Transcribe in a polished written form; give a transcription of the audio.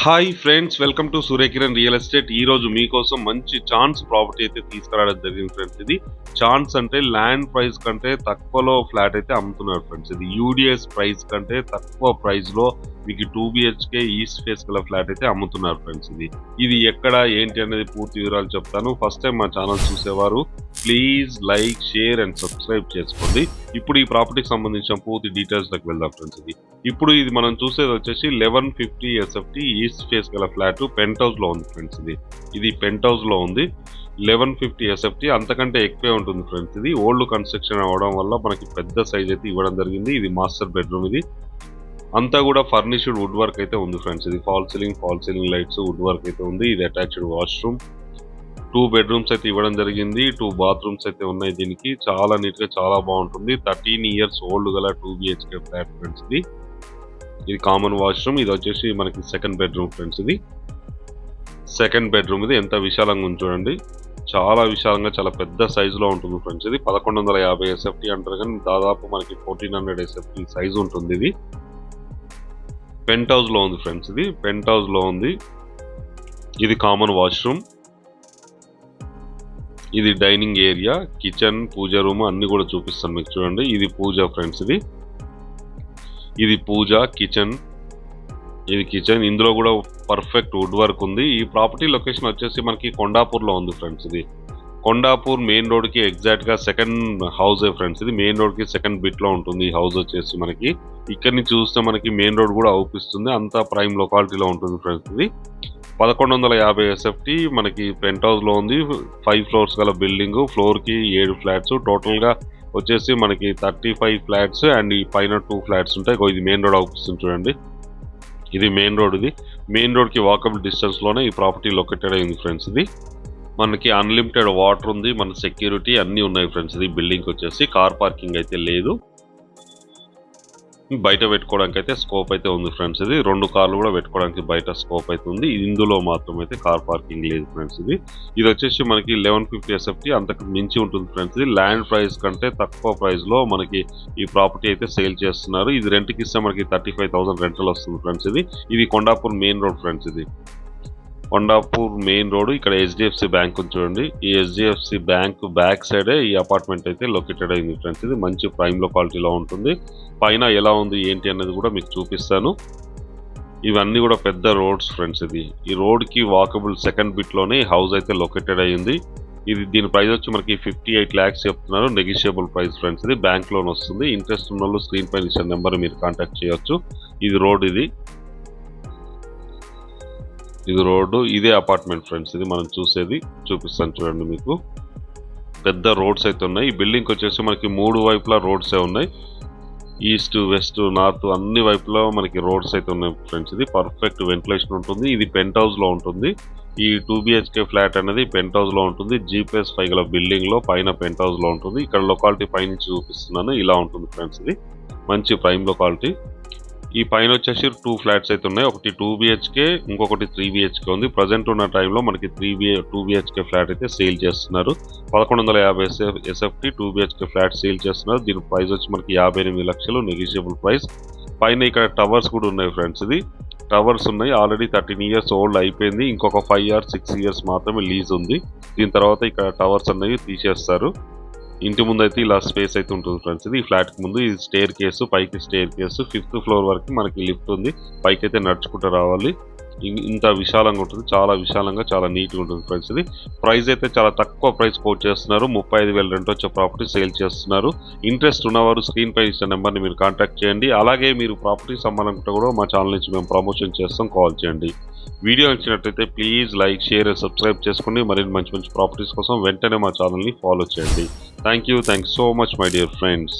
Hi friends, welcome to Surya Kiran real estate. ఈ రోజు మీకోసం మంచి ఛాన్స్ ప్రాపర్టీ అయితే తీసుకురావడం జరిగింది ఫ్రెండ్స్. ఇది ఛాన్స్ అంటే ల్యాండ్ ప్రైస్ కంటే తక్కువలో ఫ్లాట్ అయితే అమ్ముతున్నారు ఫ్రెండ్స్. ఇది యూడిఎస్ ప్రైస్ కంటే తక్కువ ప్రైస్ లో మీకు 2 BHK ఈస్ట్ ఫేస్ గల ఫ్లాట్ అయితే అమ్ముతున్నారు ఫ్రెండ్స్. ఇది ఎక్కడ ఏంటి అనేది పూర్తి వివరాలు చెప్తాను. ఫస్ట్ టైం మా ఛానల్ చూసేవారు please like, share and subscribe చేసుకోండి. ఇప్పుడు ఈ ప్రాపర్టీకి సంబంధించిన పూర్తి డీటెయిల్స్ లోకి వెళ్దాం ఫ్రెండ్స్. ఇప్పుడు ఇది మనం చూసేది వచ్చేసి 1150 SFT ఈస్ట్ ఫేస్ గల ఫ్లాట్ పెంట్ హౌస్ లో ఉంది ఫ్రెండ్స్. ఇది పెంట్ హౌస్ లో ఉంది. 1150 SFT అంతకంటే ఎక్కువే ఉంటుంది ఫ్రెండ్స్. ఇది ఓల్డ్ కన్స్ట్రక్షన్ అవడం వల్ల మనకి పెద్ద సైజ్ అయితే ఇవ్వడం జరిగింది. ఇది మాస్టర్ బెడ్రూమ్. ఇది అంతా కూడా ఫర్నిష్డ్ వుడ్ వర్క్ అయితే ఉంది ఫ్రెండ్స్. ఇది fall ceiling lights wood work అయితే ఉంది. ఇది అటాచ్డ్ వాష్రూమ్, 2 బెడ్రూమ్స్ అయితే ఇవ్వడం జరిగింది. 2 బాత్రూమ్స్ అయితే ఉన్నాయి. దీనికి చాలా నీట్ గా చాలా బాగుంటుంది. 13 years ఓల్డ్ గల 2 BHK ఫ్లాట్ ఫ్రెండ్స్. ఇది కామన్ వాష్రూమ్. ఇది వచ్చేసి మనకి సెకండ్ బెడ్రూమ్ ఫ్రెండ్స్. ఇది సెకండ్ బెడ్రూమ్. ఇది ఎంత విశాలంగా ఉంది చూడండి. చాలా విశాలంగా చాలా పెద్ద సైజు లో ఉంటుంది ఫ్రెండ్స్. ఇది 1150 SFT అంటారు కానీ దాదాపు మనకి 1400 SFT సైజు ఉంటుంది. ఇది పెంట్ హౌస్ లో ఉంది ఫ్రెండ్స్. ఇది పెంట్ హౌస్ లో ఉంది. ఇది కామన్ వాష్రూమ్. ఇది డైనింగ్ ఏరియా, కిచెన్, పూజ రూమ్ అన్ని కూడా చూపిస్తాను మీకు చూడండి. ఇది పూజ ఫ్రెండ్స్. ఇది పూజ కిచెన్. ఇది కిచెన్. ఇందులో కూడా పర్ఫెక్ట్ వుడ్ వర్క్ ఉంది. ఈ ప్రాపర్టీ లొకేషన్ వచ్చేసి మనకి కొండాపూర్ లో ఉంది ఫ్రెండ్స్. ఇది కొండాపూర్ మెయిన్ రోడ్ కి ఎగ్జాక్ట్ గా సెకండ్ హౌస్ ఫ్రెండ్స్. ఇది మెయిన్ రోడ్ కి సెకండ్ బిట్ లో ఉంటుంది ఈ హౌస్ వచ్చేసి. మనకి ఇక్కడి నుంచి చూస్తే మనకి మెయిన్ రోడ్ కూడా అవుపిస్తుంది. అంతా ప్రైమ్ లొకాలిటీలో ఉంటుంది ఫ్రెండ్స్. ఇది 1150 SFT మనకి పెంట్ హౌస్ లో ఉంది. 5 floors గల బిల్డింగ్. ఫ్లోర్ కి 7 ఫ్లాట్స్. టోటల్ గా వచ్చేసి మనకి 35 ఫ్లాట్స్ అండ్ ఈ పైన 2 ఫ్లాట్స్ ఉంటాయి. ఇది మెయిన్ రోడ్ అవుపిస్తుంది చూడండి. ఇది మెయిన్ రోడ్. ఇది మెయిన్ రోడ్ కి వాకబుల్ డిస్టెన్స్ లోనే ఈ ప్రాపర్టీ లొకేటెడ్ అయింది ఫ్రెండ్స్. ఇది మనకి అన్లిమిటెడ్ వాటర్ ఉంది. మన సెక్యూరిటీ అన్ని ఉన్నాయి ఫ్రెండ్స్. ఇది బిల్డింగ్ వచ్చేసి కార్ పార్కింగ్ అయితే లేదు. బయట పెట్టుకోవడానికి అయితే స్కోప్ అయితే ఉంది ఫ్రెండ్స్. ఇది 2 కార్లు కూడా పెట్టుకోవడానికి బయట స్కోప్ అయితే ఉంది. ఇందులో మాత్రం అయితే కార్ పార్కింగ్ లేదు ఫ్రెండ్స్. ఇది వచ్చేసి మనకి 1150 SFT అంతకు మించి ఉంటుంది ఫ్రెండ్స్. ఇది ల్యాండ్ ప్రైస్ కంటే తక్కువ ప్రైస్ లో మనకి ఈ ప్రాపర్టీ అయితే సేల్ చేస్తున్నారు. ఇది రెంట్కి ఇస్తే మనకి 35,000 రెంటల్ వస్తుంది ఫ్రెండ్స్. ఇది కొండాపూర్ మెయిన్ రోడ్ ఫ్రెండ్స్. ఇది కొండాపూర్ మెయిన్ రోడ్. ఇక్కడ HDFC బ్యాంక్ ఉంది చూడండి. ఈ HDFC బ్యాంక్ బ్యాక్ సైడే ఈ అపార్ట్మెంట్ అయితే లొకేటెడ్ అయింది ఫ్రెండ్స్. ఇది మంచి ప్రైమ్ లొకాలిటీలో ఉంటుంది. పైన ఎలా ఉంది ఏంటి అనేది కూడా మీకు చూపిస్తాను. ఇవన్నీ కూడా పెద్ద రోడ్స్ ఫ్రెండ్స్. ఈ రోడ్ కి వాకబుల్ సెకండ్ బిట్ లోనే హౌస్ అయితే లొకేటెడ్ అయ్యింది. దీని ప్రైస్ వచ్చి మనకి 58 lakhs చెప్తున్నారు. Negotiable price friends. ఇది బ్యాంక్ లోన్ వస్తుంది. ఇంట్రెస్ట్ ఉన్న వాళ్ళు స్క్రీన్ పైన ఇచ్చిన నెంబర్ మీరు కాంటాక్ట్ చేయొచ్చు. ఇది రోడ్. ఇది రోడ్డు. ఇదే అపార్ట్మెంట్ ఫ్రెండ్స్. ఇది మనం చూసేది చూపిస్తాను చూడండి. మీకు పెద్ద రోడ్స్ అయితే ఉన్నాయి. ఈ బిల్డింగ్ వచ్చేసి మనకి 3 వైపులా రోడ్సే ఉన్నాయి. ఈస్ట్, వెస్ట్, నార్త్ అన్ని వైపులా మనకి రోడ్స్ అయితే ఉన్నాయి ఫ్రెండ్స్. ఇది పర్ఫెక్ట్ వెంటిలేషన్ ఉంటుంది. ఇది పెంట్ హౌస్ లో ఉంటుంది. ఈ 2 BHK ఫ్లాట్ అనేది పెంట్ హౌస్ లో ఉంటుంది. G+5 గల బిల్డింగ్ లో పైన పెంట్ హౌస్ లో ఉంటుంది. ఇక్కడ లొకాలిటీ పైనుంచి చూపిస్తున్నాను. ఇలా ఉంటుంది ఫ్రెండ్స్. ఇది మంచి ప్రైమ్ లొకాలిటీ. ఈ పైన వచ్చేసి 2 ఫ్లాట్స్ అయితే ఉన్నాయి. ఒకటి 2 BHK, ఇంకొకటి 3 BHK ఉంది. ప్రజెంట్ ఉన్న టైంలో మనకి 2 BHK ఫ్లాట్ అయితే సేల్ చేస్తున్నారు. 1150 SFT 2 BHK ఫ్లాట్ సేల్ చేస్తున్నారు. దీని ప్రైస్ వచ్చి మనకి 58 లక్షలు నెగిషియబుల్ ప్రైస్. పైన ఇక్కడ టవర్స్ కూడా ఉన్నాయి ఫ్రెండ్స్. టవర్స్ ఉన్నాయి. ఆల్రెడీ 13 years ఓల్డ్ అయిపోయింది. ఇంకొక 5 or 6 years మాత్రమే లీజ్ ఉంది. దీని తర్వాత ఇక్కడ టవర్స్ అనేవి తీసేస్తారు. ఇంటి ముందు అయితే ఇలా స్పేస్ అయితే ఉంటుంది ఫ్రెండ్స్. ఈ ఫ్లాట్ కి ముందు ఇది స్టేర్ కేసు, పైకి స్టేర్ కేసు. 5th floor వరకు మనకి లిఫ్ట్ ఉంది. పైకి అయితే నడుచుకుంటూ రావాలి. ఇంత విశాలంగా ఉంటుంది. చాలా విశాలంగా చాలా నీట్గా ఉంటుంది ఫ్రెండ్స్. ప్రైస్ అయితే చాలా తక్కువ ప్రైస్ కోట్ చేస్తున్నారు. 35,000 రెంట్ వచ్చే ప్రాపర్టీ సేల్ చేస్తున్నారు. ఇంట్రెస్ట్ ఉన్నవారు స్క్రీన్ పై ఇచ్చిన నెంబర్ని మీరు కాంటాక్ట్ చేయండి. అలాగే మీరు ప్రాపర్టీ సంబంధించిన కూడా మా ఛానల్ నుంచి మేము ప్రమోషన్ చేస్తాం. కాల్ చేయండి. వీడియో నచ్చినట్లయితే ప్లీజ్ లైక్, షేర్, సబ్స్క్రైబ్ చేసుకోండి. మరిన్ని మంచి ప్రాపర్టీస్ కోసం వెంటనే మా ఛానల్ని ఫాలో చేయండి. Thank you so much my dear friends.